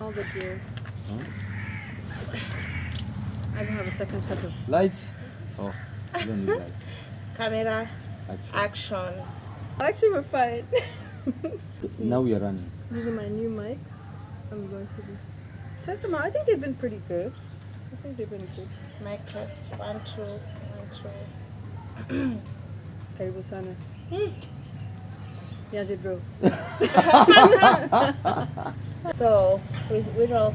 All the gear. Huh? I don't have a second set of Lights? Oh, you don't need light. Camera, Action. action. Actually, we're fine. Now we are running. These are my new mics. I'm going to just test them out. I think they've been pretty good. I think they've been good. Mic test. 1, 2, 1, 2. Karibu sana. Yaje bro. So, we roll.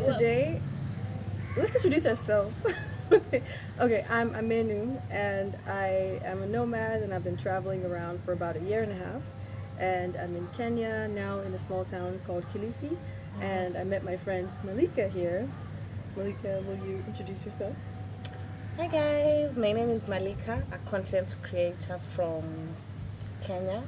Today, let's introduce ourselves. Okay, I'm Amenu, and I am a nomad, and I've been traveling around for about a year and a half. And I'm in Kenya now, in a small town called Kilifi. And I met my friend Malika here. Malika, will you introduce yourself? Hi guys, my name is Malika, a content creator from Kenya.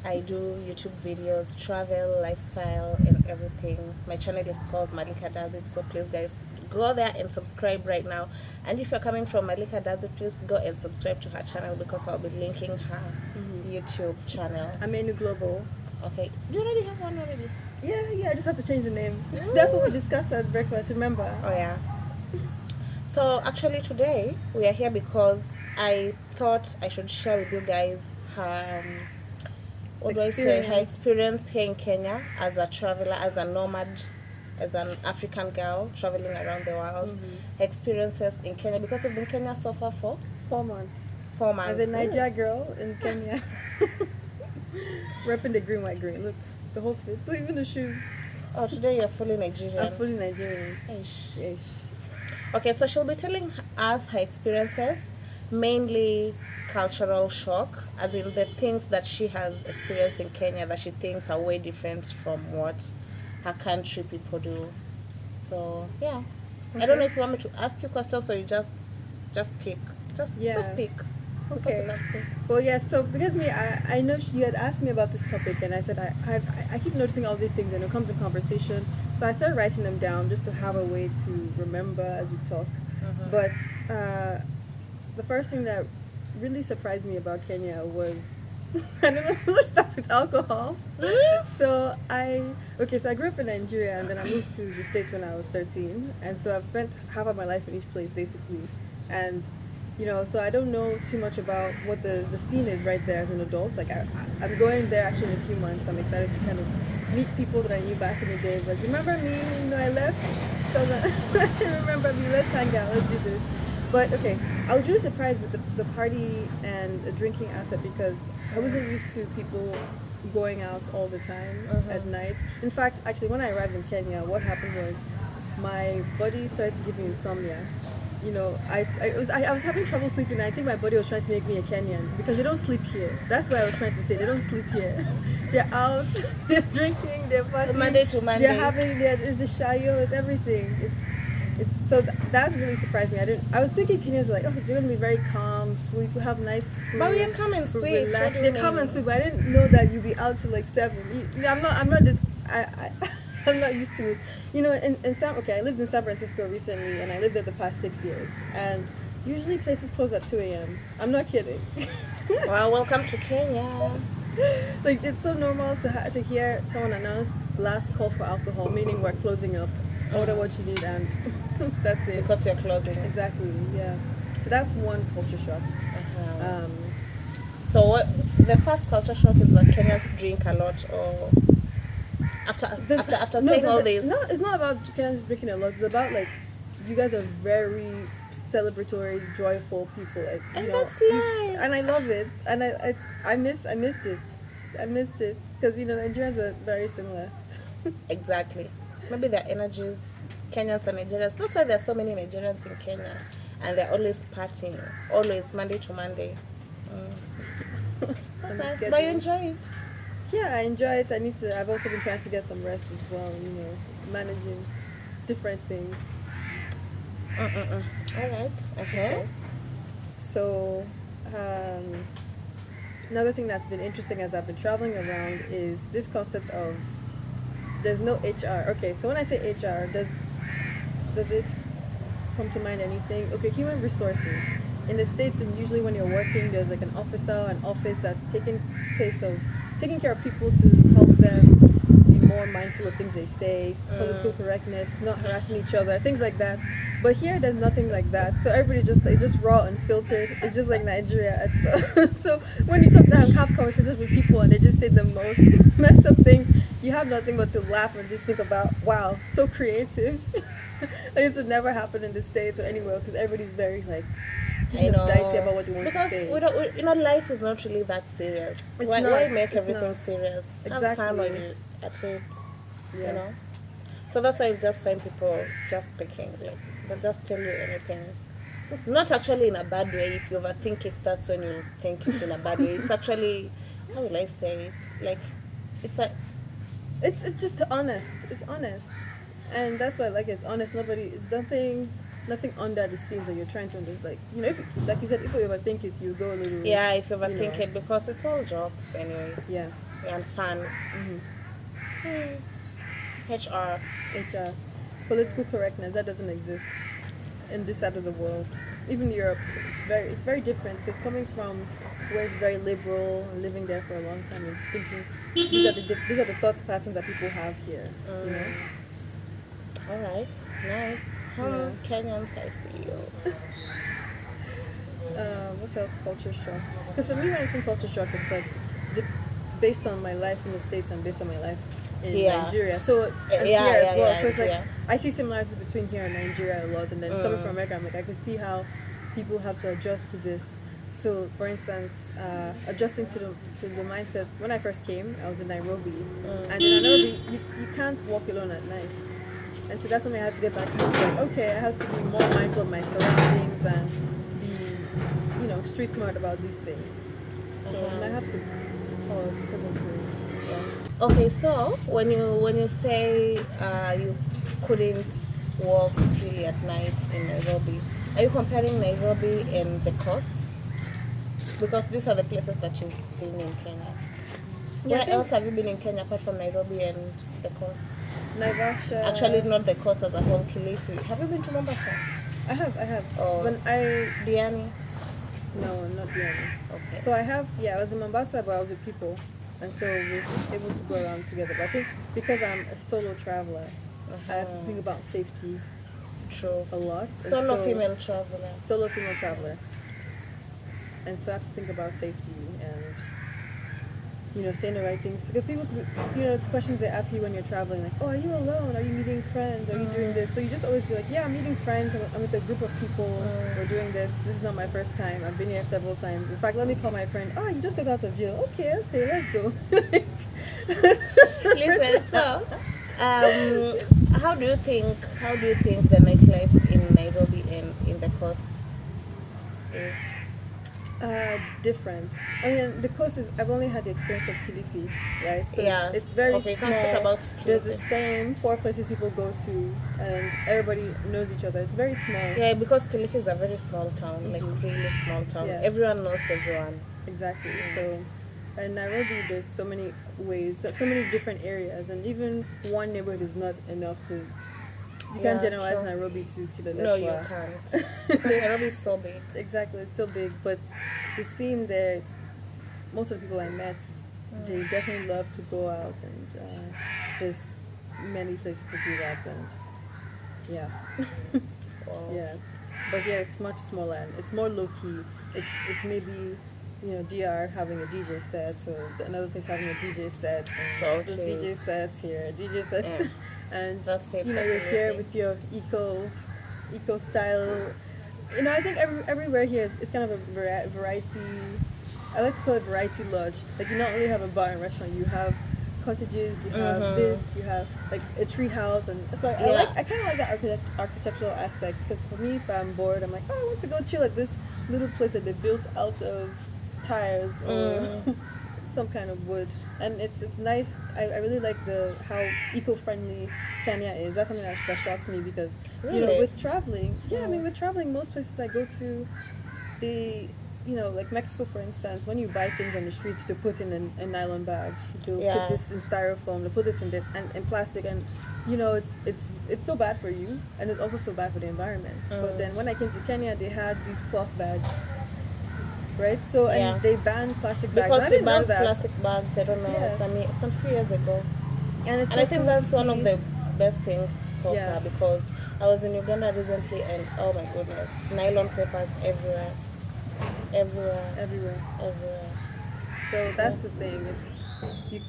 I do YouTube videos, travel, lifestyle, and everything. My channel is called Malika Does It, so please guys, go there and subscribe right now. And if you're coming from Malika Does It, please go and subscribe to her channel because I'll be linking her YouTube channel. Amenu Global. Okay, do you already have one already? Yeah, I just have to change the name. That's what we discussed at breakfast, remember? Oh yeah. So actually today we are here because I thought I should share with you guys her her experience here in Kenya as a traveler, as a nomad, as an African girl traveling around the world. Her experiences in Kenya because we've been in Kenya so far for 4 months. 4 months. As a Nigerian girl in Kenya. Repping the green, white, green. Look, the whole fit. Look, even the shoes. Oh, today you're fully Nigerian. I'm fully Nigerian. Ish. Ish. Okay, so she'll be telling us her experiences, mainly cultural shock, as in the things that she has experienced in Kenya that she thinks are way different from what her country people do. So yeah, I don't know if you want me to ask you questions or you just pick, just pick. Okay. Well, yeah. So because I know you had asked me about this topic, and I said I keep noticing all these things, and it comes in conversation. So I started writing them down just to have a way to remember as we talk. But the first thing that really surprised me about Kenya was I don't know. Let's start with alcohol. So I grew up in Nigeria, and then I moved to the States when I was 13, and so I've spent half of my life in each place basically, and. So I don't know too much about what the scene is right there as an adult. Like I'm going there actually in a few months. I'm excited to kind of meet people that I knew back in the day. Like, remember me? I left. Remember me? Let's hang out. Let's do this. But okay, I was really surprised with the party and the drinking aspect because I wasn't used to people going out all the time at night. In fact, actually, when I arrived in Kenya, what happened was my body started to give me insomnia. I was having trouble sleeping, and I think my body was trying to make me a Kenyan because they don't sleep here. That's what I was trying to say. They don't sleep here. They're out, they're drinking, they're partying. Monday to Monday. It's the shayo, it's everything. So that really surprised me. I was thinking Kenyans were like, oh, they're gonna be very calm, sweet. We have nice food. But we are calm and sweet. They're calm and sweet, but I didn't know that you'd be out till like 7. I'm not just. I'm not used to it. I lived in San Francisco recently, and I lived there the past 6 years. And usually places close at 2 a.m. I'm not kidding. Well, welcome to Kenya. Like, it's so normal to hear someone announce last call for alcohol, meaning we're closing up. Order what you need, and that's it. Because we're closing. Exactly, yeah. So that's one culture shock. So what the first culture shock is that Kenyans drink a lot, or after saying all this. No, it's not about Kenyans drinking a lot. It's about like you guys are very celebratory, joyful people. Like, that's life. And I love it. And I missed it. I missed it because Nigerians are very similar. Exactly. Maybe their energies, Kenyans and Nigerians. That's why there are so many Nigerians in Kenya, and they're always partying, always Monday to Monday. That's nice. But you enjoy it? Yeah, I enjoy it. I've also been trying to get some rest as well, managing different things. All right. Okay. So, another thing that's been interesting as I've been traveling around is this concept of there's no HR. Okay, so when I say HR, does it come to mind anything? Okay, human resources. In the States, and usually when you're working, there's like an office that's taking care of people to help them be more mindful of things they say, political correctness, not harassing each other, things like that. But here, there's nothing like that. So everybody just raw and filtered. It's just like Nigeria. So when you talk to have conversations with people and they just say the most messed up things, you have nothing but to laugh and just think about, wow, so creative. Like, this would never happen in the States or anywhere else because everybody's very like dicey about what they want to say. Because life is not really that serious. Why make everything serious? Exactly. Have fun when you're at it. Yeah. So that's why you just find people just picking, like, they'll just tell you anything. Not actually in a bad way. If you overthink it, that's when you think it's in a bad way. It's actually, how will I say it? Like, it's just honest. It's honest, and that's why I like it. It's honest. It's nothing under the scenes that you're trying to like. If like you said, if you overthink it, you go a little. Yeah, if you overthink it, because it's all jokes anyway. Yeah. And fun. HR. Political correctness, that doesn't exist in this side of the world. Even Europe, it's very different because coming from where it's very liberal and living there for a long time and thinking these are the thoughts patterns that people have here. All right, nice. Kenyans, I see you. What else? Culture shock. Because for me, when I think culture shock, it's like based on my life in the States and based on my life in Nigeria. So here as well. So it's like I see similarities between here and Nigeria a lot, and then coming from America, I'm like I can see how people have to adjust to this. So, for instance, adjusting to the mindset. When I first came, I was in Nairobi, and in Nairobi, you can't walk alone at night. And so that's something I had to get back to. Like, okay, I have to be more mindful of my surroundings and be, street smart about these things. So I have to pause because of the. Okay, so when you say you couldn't walk freely at night in Nairobi, are you comparing Nairobi and the coast? Because these are the places that you've been in Kenya. Where else have you been in Kenya apart from Nairobi and the coast? Naivasha. Actually, not the coast as a whole, Kilifi. Have you been to Mombasa? I have. Oh. Diani? No, not Diani. Okay. So I was in Mombasa, but I was with people. And so we were able to go around together. But I think because I'm a solo traveler, I have to think about safety. True. A lot. Solo female traveler. Solo female traveler. And so I have to think about safety and, saying the right things. Because people, it's questions they ask you when you're traveling, like, oh, are you alone? Are you meeting friends? Are you doing this? So you just always be like, yeah, I'm meeting friends. I'm with a group of people. We're doing this. This is not my first time. I've been here several times. In fact, let me call my friend. Oh, you just got out of jail. Okay, let's go. Listen, so, how do you think the nightlife in Nairobi and in the coasts is? Different. I mean, the coast is. I've only had the experience of Kilifi, right? So it's very small. About There's the same 4 places people go to, and everybody knows each other. It's very small. Yeah, because Kilifi is a very small town, like really small town. Yeah. Everyone knows everyone. Exactly. So, in Nairobi, there's so many ways, so many different areas, and even one neighborhood is not enough to. You can't generalize Nairobi to Kileleshwa. No, you can't. Nairobi is so big. Exactly, it's so big. But the scene there, most of the people I met, they definitely love to go out, and there's many places to do that, and Wow. yeah. But yeah, it's much smaller and it's more low key. It's maybe DR having a DJ set, or another place having a DJ set, and the DJ sets here, DJ sets. Yeah. And you're here with your eco style. I think everywhere here is kind of a variety. I like to call it variety lodge. Like, you not only have a bar and restaurant, you have cottages, you have this, you have like a tree house, and so I kind of like that architectural aspect. Because for me, if I'm bored, I'm like, oh, I want to go chill at this little place that they built out of tires or some kind of wood, and it's nice. I really like how eco-friendly Kenya is. That's something that shocked me because with traveling, with traveling, most places I go to, they like Mexico, for instance, when you buy things on the streets, they put in a nylon bag, they'll put this in styrofoam, they put this in this and in plastic, and it's so bad for you, and it's also so bad for the environment. But then when I came to Kenya, they had these cloth bags. Right, so and they banned plastic bags. Because they banned plastic bags. I don't know, some few years ago. And it's And so I think cool that's to one of see. the best things so Yeah. far, because I was in Uganda recently and oh my goodness, nylon papers everywhere, everywhere, Everywhere. everywhere. So that's the thing. It's you.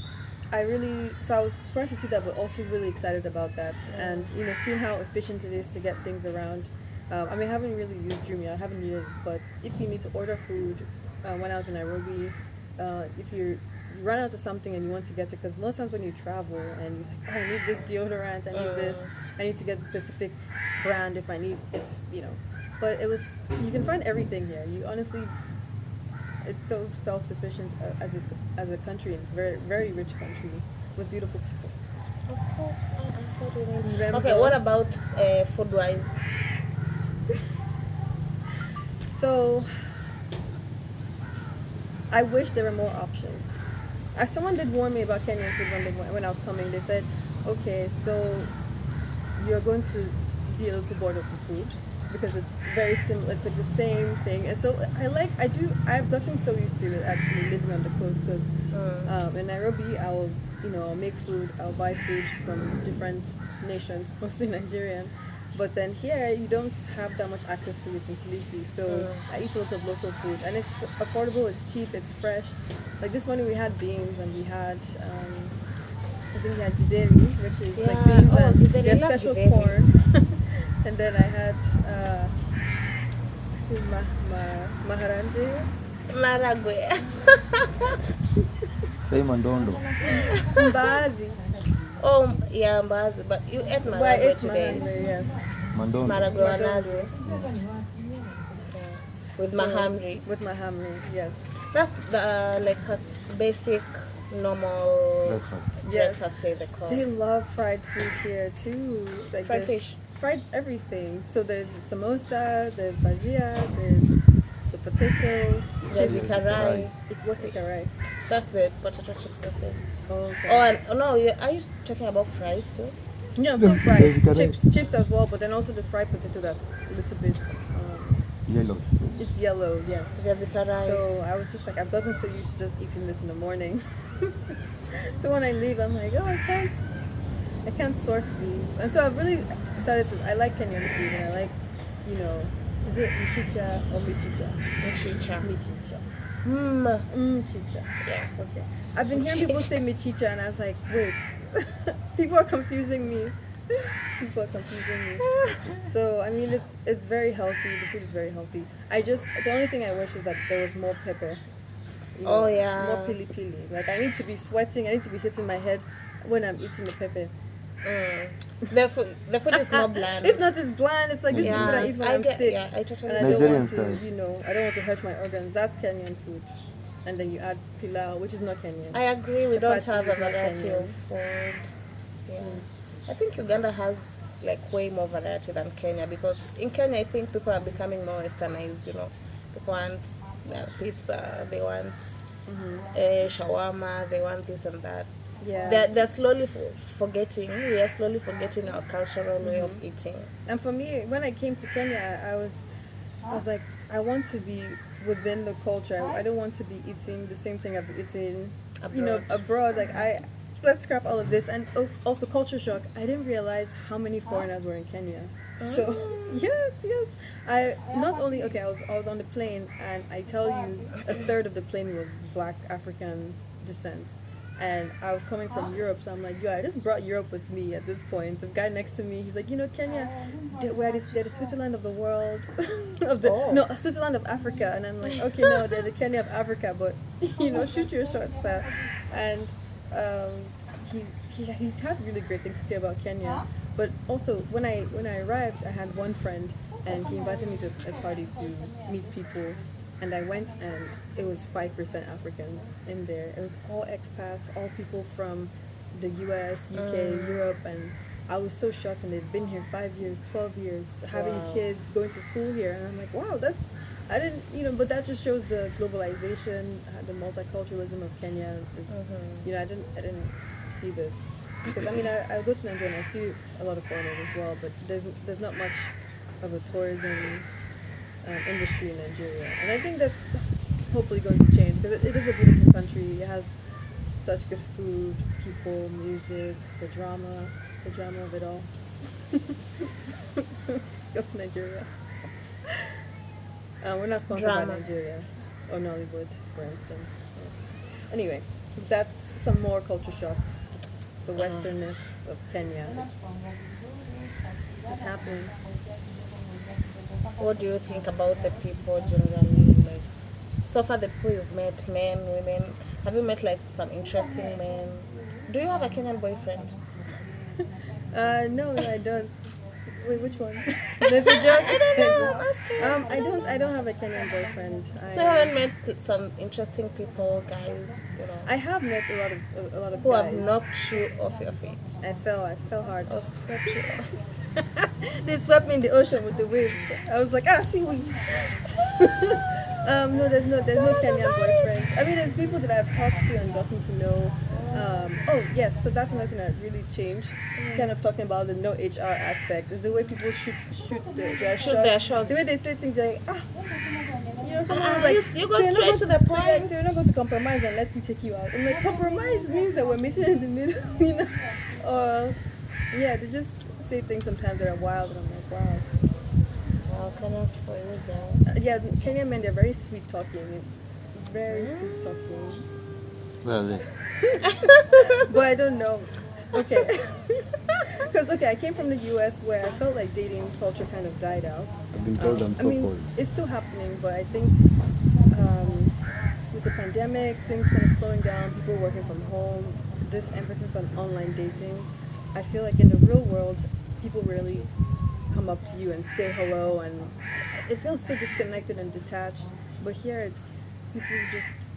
I really so I was surprised to see that, but also really excited about that, and seeing how efficient it is to get things around. I mean, I haven't really used Jumia. I haven't used it, but if you need to order food, when I was in Nairobi, if you run out of something and you want to get it, because most times when you travel and you're like, oh, I need this deodorant, I need this, I need to get the specific brand but it was you can find everything here. You honestly it's so self-sufficient as a country, and it's a very very rich country with beautiful people. Of course, I thought we meant. Let 'em Okay, go. what about food-wise? So I wish there were more options. Someone did warn me about Kenyan food when I was coming. They said, okay, so you're going to be a little bored of the food because it's very similar. It's like the same thing, and so I've gotten so used to it actually living on the coast, because in Nairobi I'll make food. I'll buy food from different nations, mostly Nigerian. But then here you don't have that much access to it in Kilifi, so I eat a lot of local food, and it's affordable, it's cheap, it's fresh. Like this morning we had beans, and we had I think we had gideri, which is like beans and githeri, their I love special githeri. corn. And then I had I think maharanje, Maragwe. Say mandondo. mbaazi. Oh, yeah, mbazi. But you ate But I maragwe ate today. maharanje, yes. Mandondo. Maragwe wa nazi. Madondo. With So, mahamri. With mahamri, yes. That's the like a basic, normal Breakfast. Yes. breakfast say they call. They love fried food here too. Like Fried there's fish. fried everything. So there's samosa, there's bajia, there's the potato. There's chips. ikarai. What's ikarai? That's the potato chips I said. Oh, okay. Oh, and no, are you talking about fries too? No, No, not fries. there's Chips as well, but then also the fried potato that's a little bit. Yellow. It's yellow, yes. There's ikarai. So I was just like, I've gotten so used to just eating this in the morning. So when I leave, I'm like, oh, I can't source these. And so I've really started to. I like Kenyan food, and I like, is it mchicha or michicha? Mchicha. Michicha. Mchicha. Yeah. Okay. I've been hearing people say michicha, and I was like, wait, people are confusing me. People are confusing me. So I mean, it's very healthy. The food is very healthy. The only thing I wish is that there was more pepper. Oh, yeah. More pili pili. Like I need to be sweating. I need to be hitting my head when I'm eating the pepper. The food is not bland. If not, it's bland. It's like this is Yeah, what I eat when I'm sick. Yeah, I totally. And I don't Nigerian want to, style. I don't want to hurt my organs. That's Kenyan food. And then you add pilau, which is not Kenyan. I agree. We don't Chapati have a is not variety Kenyan. of food. Yeah. I think Uganda has like way more variety than Kenya, because in Kenya I think people are becoming more westernized. People want pizza, they want shawarma, they want this and that. Yeah. They're slowly forgetting. We are slowly forgetting our cultural way of eating. And for me, when I came to Kenya, I was like, I want to be within the culture. I don't want to be eating the same thing I've eaten, abroad. Like let's scrap all of this. And also culture shock. I didn't realize how many foreigners were in Kenya. So yes, I not only I was on the plane, and I tell you, a third of the plane was Black African descent. And I was coming from Europe, so I'm like, I just brought Europe with me at this point. The guy next to me, he's like, Kenya, they're the Switzerland of the world, Switzerland of Africa. And I'm like, okay, no, they're the Kenya of Africa, but shoot your shots. And he had really great things to say about Kenya. But also, when I arrived, I had one friend, and he invited me to a party to meet people. And I went, and it was 5% Africans in there. It was all expats, all people from the US, UK, Europe, and I was so shocked. And they've been here 5 years, 12 years, having kids, going to school here. And I'm like, wow, I didn't, but that just shows the globalization, the multiculturalism of Kenya. I didn't see this. Because, I go to Nigeria and I see a lot of foreigners as well, but there's not much of a tourism industry in Nigeria, and I think that's hopefully going to change, because it is a beautiful country. It has such good food, people, music, the drama of it all. Go to Nigeria. We're not sponsored by Drama. Nigeria or Nollywood, for instance. Anyway, that's some more culture shock. The westernness of Kenya. It's happening. What do you think about the people generally? Like, so far the people you've met, men, women, have you met like some interesting men? Do you have a Kenyan boyfriend? No, I don't. Wait, which one? There's a joke. I don't have a Kenyan boyfriend. So you haven't met some interesting people, guys, I have met a lot of who guys. have knocked you off your feet? I fell hard. Or swept you off? They swept me in the ocean with the waves. I was like, seaweed. No, there's no Kenyan boyfriend. I mean, there's people that I've talked to and gotten to know. Oh yes, so that's another thing that really changed. Kind of talking about the no HR aspect is the way people shoot their shots. The way they say things like someone was like, you go so you're not straight going to the point. So you're not going to compromise and let me take you out. I'm like, compromise means that we're meeting in the middle, yeah, they just say things sometimes that are wild, and I'm like, wow. Wow, Kenyans for you, girl. Yeah, Kenyan men, they're very sweet talking, very sweet talking. Well, But I don't know. Okay. Because, I came from the US where I felt like dating culture kind of died out. I've been told I'm so cold. It's still happening, but I think with the pandemic, things kind of slowing down, people working from home, this emphasis on online dating, I feel like in the real world, people really come up to you and say hello, and it feels so disconnected and detached. But here, it's people just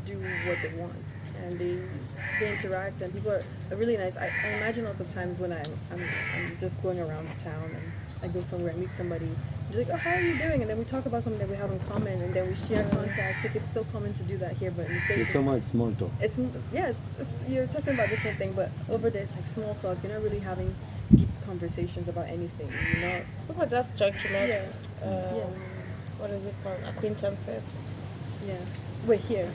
do what they want, and they interact, and people are really nice. I imagine lots of times when I'm just going around town and I go somewhere and meet somebody, they're like, oh, how are you doing? And then we talk about something that we have in common, and then we share contacts. Like, it's so common to do that here, but in the States, it's so much small talk. it's you're talking about different thing, but over there it's like small talk. You're not really having deep conversations about anything. You're not. People just try to make, Yeah. what is it called? Acquaintances. Yeah. We're here.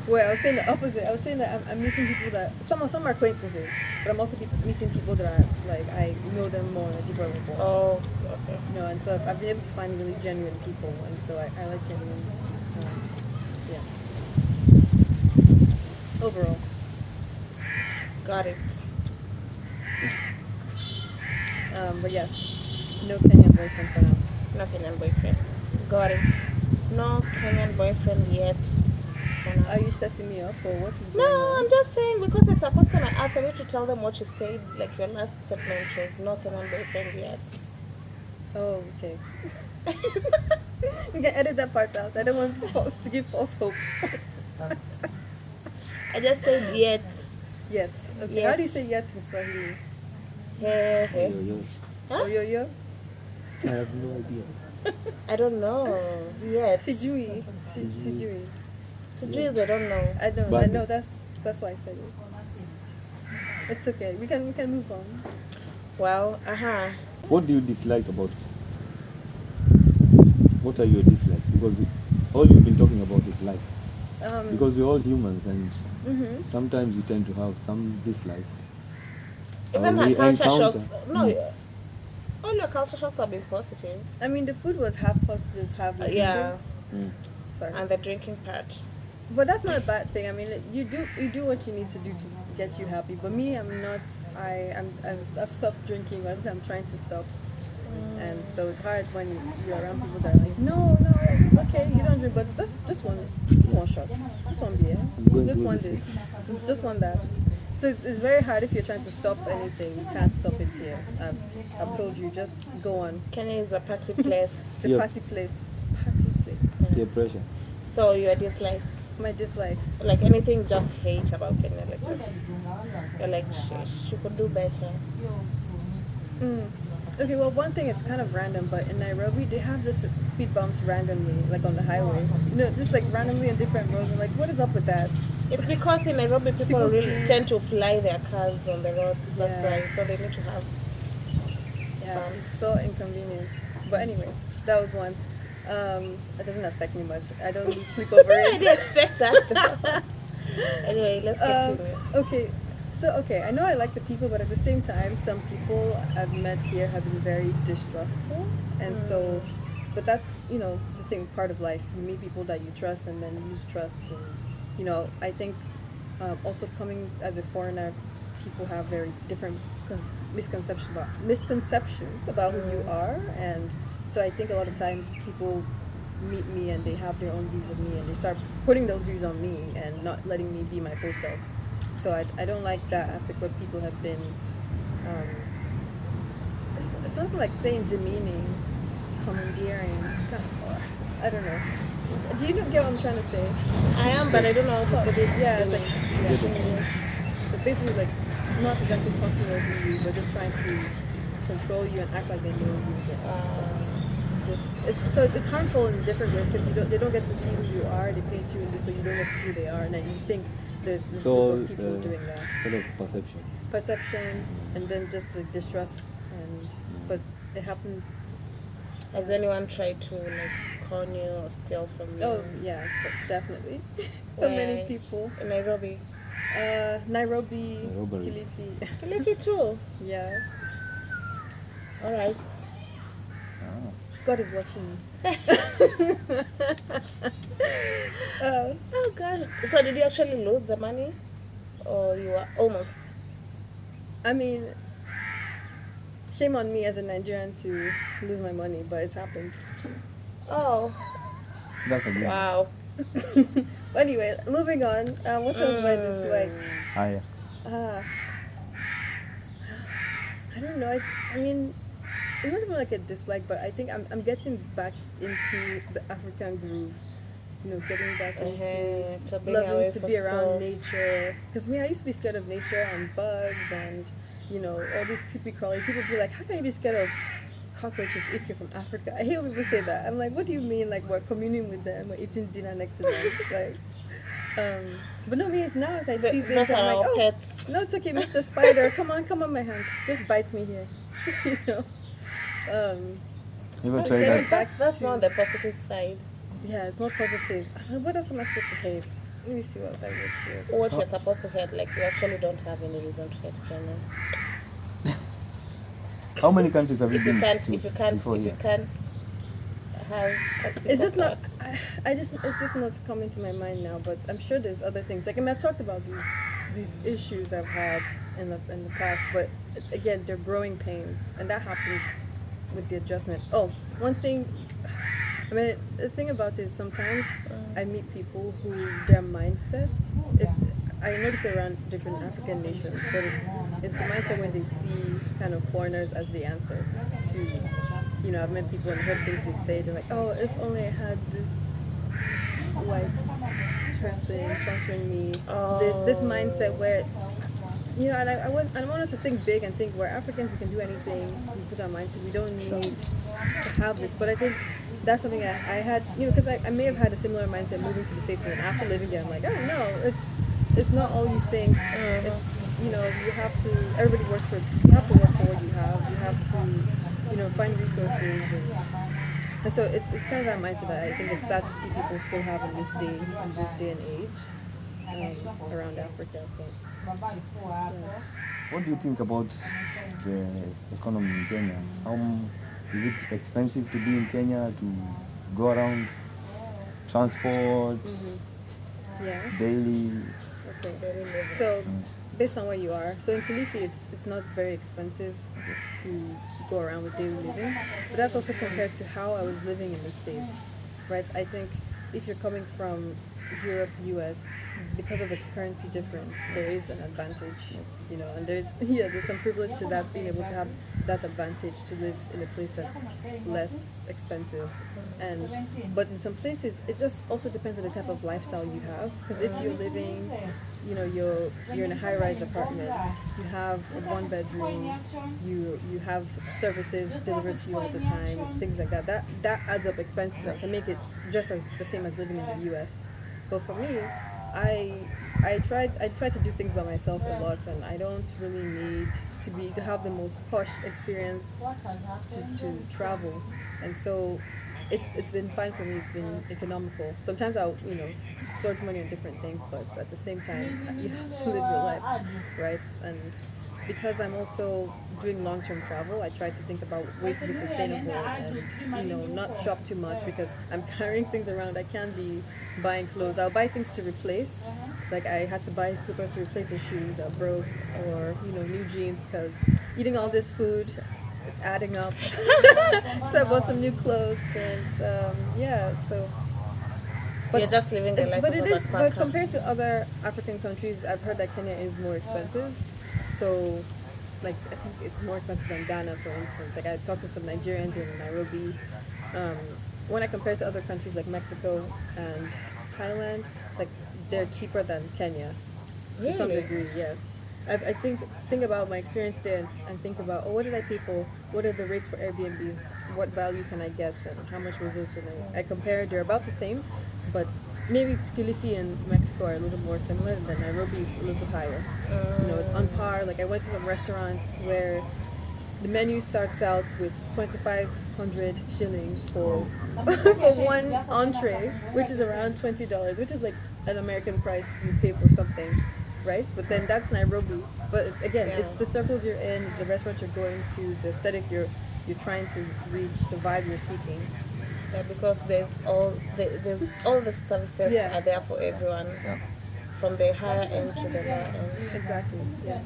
Well, I was saying the opposite. I was saying that I'm meeting people that some are acquaintances, but I'm also meeting people that are like I know them more on a deeper level. Oh, okay. And so I've been able to find really genuine people, and so I like Kenyans. Yeah. Overall. Got it. But yes, no Kenyan boyfriend for now. No Kenyan boyfriend. Got it. No Kenyan boyfriend yet. Are you setting me up, or what's his No, I'm just saying because it's a question I asked. I need to tell them what you said. Like your last statement was no Kenyan boyfriend yet. Oh, okay. We can edit that part out. I don't want to give false hope. I just said yet. Yet. Okay. Yet. How do you say yet in Swahili? Hey, hey. Yo. Huh? Oh, yo. I have no idea. I don't know. Yet. Sijui. Sijui. Sijui, I don't know. I don't. But- I know that's why I said it. It's okay. We can move on. Well, What do you dislike about it? What are your dislikes? Because all you've been talking about is likes. Because we're all humans, and sometimes you tend to have some dislikes. even we her culture encounter- shocks. No, all your culture shocks have been positive. I mean, the food was half positive, half negative. Yeah, Mm. Sorry. and the drinking part. But that's not a bad thing. I mean, you do what you need to do to get you happy. But me, I'm not. I've stopped drinking. I'm trying to stop, and so it's hard when you're around people that are like, no, okay, you don't drink, but just one shot, just one beer, going just through one this. this, just one that. So it's very hard if you're trying to stop anything. You can't stop it here. I've told you, just go on. Kenya is a party place. It's a Yeah. party place. Party place. Peer pressure. So your dislikes, My dislikes. like anything, just hate about Kenya, like this. You're like, sheesh, you could do better. Okay, well, one thing is kind of random, but in Nairobi, they have this speed bumps randomly, like on the highway. Just like randomly on different roads. I'm like, what is up with that? It's because in Nairobi people People really speed. tend to fly their cars on the roads. That's Yeah. why. So they need to have. Yeah, it's so inconvenient. But anyway, that was one. It doesn't affect me much. I don't lose sleep over I didn't it. expect that. Anyway, let's get to it. Okay, so I know I like the people, but at the same time, some people I've met here have been very distrustful, and so, but that's the thing, part of life. You meet people that you trust, and then lose trust, and I think also coming as a foreigner, people have very different misconceptions about who you are, and so I think a lot of times people meet me and they have their own views of me and they start putting those views on me and not letting me be my full self. So I don't like that aspect where people have been it's not like saying demeaning, commandeering, I don't know. Do you get what I'm trying to say? I am, but I don't know how to put it. Yeah, it's like so basically like not exactly talking over you, but just trying to control you and act like they know you. It's harmful in different ways because they don't get to see who you are. They paint you in this way. You don't get to see who they are, and then you think there's this group of people doing that. Sort of perception, and then just the distrust, but it happens. Has anyone tried to con you or steal from you? Oh yeah, definitely. Many people in Nairobi. Nairobi, Kilifi. Kilifi too. Yeah. All right. God is watching. Oh God! So did you actually lose the money, or you were almost? I mean, shame on me as a Nigerian to lose my money, but it's happened. Oh. That's a good Wow. Anyway, moving on. What else do I dislike? I don't know. I mean, it's not even like a dislike, but I think I'm getting back into the African groove. Getting back into loving to be around nature. Because I used to be scared of nature and bugs and all these creepy crawlies. People be like, how can you be scared of cockroaches if you're from Africa? I hear people say that. I'm like, what do you mean? Like we're communing with them, we're eating dinner next to them, like. But no, now as I see this, I'm like, pets. No, it's okay, Mr. Spider, come on my hand, just bites me here, That's not the positive side. Yeah, it's more positive. What else am I supposed to hate? Let me see what else I wrote here. What you're supposed to hate, like you actually don't have any reason to hate Kenya. How many countries have you been to? If you can't have it's just not it's just not coming to my mind now, but I'm sure there's other things. Like I've talked about these issues I've had in the past, but again, they're growing pains, and that happens with the adjustment. Oh, one thing, the thing about it is sometimes I meet people who their mindsets, I notice it around different African nations, but it's the mindset when they see kind of foreigners as the answer to, I've met people and heard things they say. They're like, oh, if only I had this white person sponsoring me. This mindset where, and I want us to think big and think we're Africans, we can do anything. We put our minds to. We don't need to have this. But I think that's something I had, because I may have had a similar mindset moving to the States, and then after living there, I'm like, oh no, it's not all you think. It's you have to. Everybody works for. You have to work for what you have. You have to. Find resources, and so it's kind of that mindset that I think it's sad to see people still have in this day and age around Africa. But, yeah. What do you think about the economy in Kenya? Is it expensive to be in Kenya, to go around, transport, daily? Okay, so based on where you are, so in Kilifi it's not very expensive to go around with daily living, but that's also compared to how I was living in the States, right? I think if you're coming from Europe, US, because of the currency difference, there is an advantage, and there's some privilege to that, being able to have that advantage to live in a place that's less expensive. But in some places, it just also depends on the type of lifestyle you have, because if you're living, you're in a high-rise apartment, you have a one-bedroom, you have services delivered to you all the time, things like that. That adds up expenses that can make it just as the same as living in the U.S. But for me, I try to do things by myself a lot, and I don't really need to have the most posh experience to travel. And so it's been fine for me. It's been economical. Sometimes I'll splurge money on different things, but at the same time you have to live your life, right? And because I'm also doing long-term travel, I try to think about ways to be sustainable and not shop too much because I'm carrying things around. I can't be buying clothes. I'll buy things to replace. Like I had to buy slippers to replace a shoe that broke, or new jeans because eating all this food, it's adding up. So I bought some new clothes and so. But You're just living the life but of it a is. But backpacker. compared to other African countries, I've heard that Kenya is more expensive. So, like, I think it's more expensive than Ghana, for instance. Like, I talked to some Nigerians in Nairobi. Um, when I compare to other countries like Mexico and Thailand, like, they're cheaper than Kenya to some Really? degree. Yeah. I think about my experience there and think about what did I pay for? What are the rates for Airbnbs? What value can I get? And how much was it? And I compare. They're about the same, but maybe Kilifi and Mexico are a little more similar. And then Nairobi is a little higher. It's on par. Like I went to some restaurants where the menu starts out with 2,500 shillings for for one entree, which is around $20, which is like an American price you pay for something, right? But then that's Nairobi. But again, Yeah. it's the circles you're in, it's the restaurant you're going to, the aesthetic you're trying to reach, the vibe you're seeking. Yeah, because there's all the services Yeah. are there for everyone, Yeah. from the higher end to the lower end. Exactly. Yeah.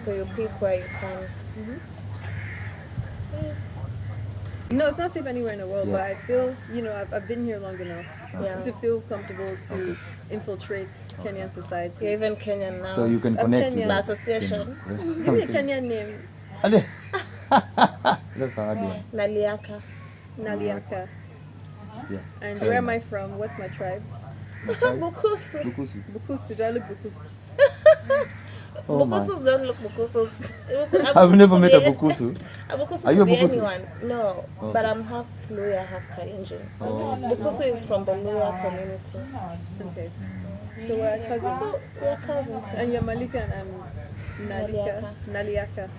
So you pick where you can. Yes. No, it's not safe anywhere in the world, but Yes. I feel, I've been here long enough Yeah. to feel comfortable to infiltrate Kenyan society. You're even Kenyan now. So you can I'm connect Kenyan. The with association. Give me a Kenyan name, Ale. That's a hard one. Naliaka. Naliaka. Yeah. And Fair where am I enough. from? What's my tribe? Bukusu. Bukusu. Bukusu. Do I look Bukusu? Oh my. Bukusus don't look Bukusus. I've never met a Bukusu. Bukusu Are you a could be Bukusu? anyone. No, Oh. but I'm half Luya, half Kalenjin. Oh. Bukusu is from the Luya community. Okay. So we're cousins. We're cousins. And you're Malika and I'm Nalika. Naliaka.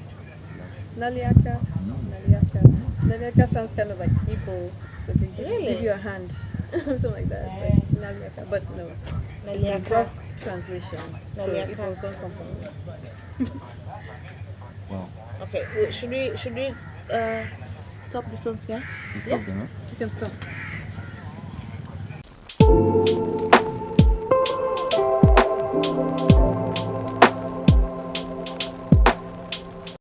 Naliaka. Naliaka. Naliaka sounds kind of like Igbo. Like they give Really? you a hand. Something like that. Like Naliaka. But no, it's a Naliaka. rough translation. So Naliaka. Igbos don't come from me. Wow. Okay, should we stop this one here? You stopped them, huh? You can stop.